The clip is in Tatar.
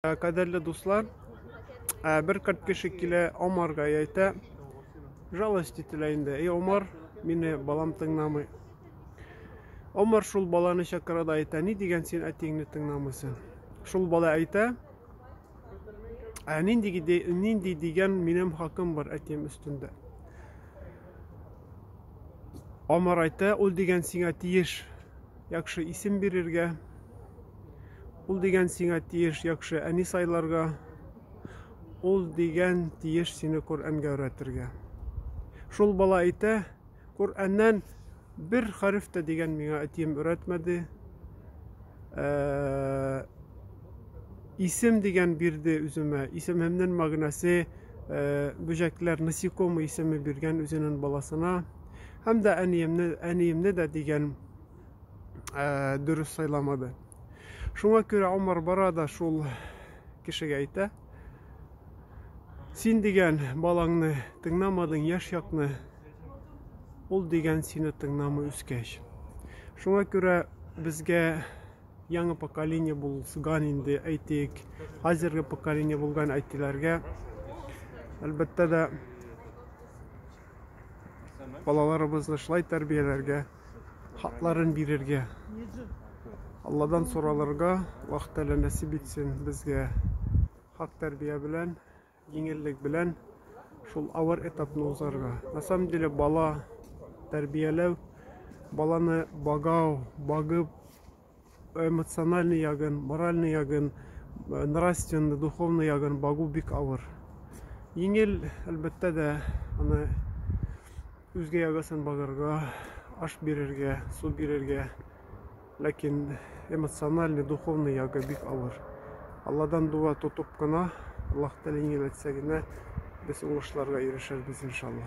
Kaderli dostlar, bir kart kişi kile Omar'a ayta жалости tileyinde. Ey Omar, meni balam tıngnamı. Omar şul balаны çakırada ayta, ni digen sen atingni tıngnamısın. Şul bala ayta, nindi digen menim hakkım var atim üstünde. Omar ayta, ol digen sine tiyiş, yakşı isim birirge. Ol digen sine tiyiş, yakşı anis aylarga. Ol digen tiyiş seni Kur'an'ga öğretirge. Şul bala ayta, Kur'an'dan bir harf de digen mine atim öğretmedi. İsim digen birdi üzüme. İsim hemden magnası böcekler nasikomu ismi birgen üzünün balasına. Hem de eniyimne de digen dürüst saylamadı. Şuna göre Omar barada şul kişiye ayta. Sen digen balаңны tыңnamadın yaş yakны. Ol digen seni tыңнамы üskeş. Şuna göre bizge yangi поколение bulgan indi aytik. Hazırgi поколение bulgan aytilarga albatta da balalarımızı şulay terbiyelerge, hakların birirge. Allah'dan soralarga vaqtla nasip etsin bizge hak terbiye bilen, yengillik bilen şul ağır etapını uzarga. Na samом деле bala terbiyelev, balаны bagıp эмоциональный ягын, моральный ягын, нравственный, духовный ягын багу бик ağır. Yengil elbette de ana üzge yagasın bagırga, aş birirge, su birirge. Lakin эмоциональный, духовный yaga bik ağır. Allah'dan dua tutup kına, Allah da yengil etse yine biz ulaşlarga erişeriz inşallah.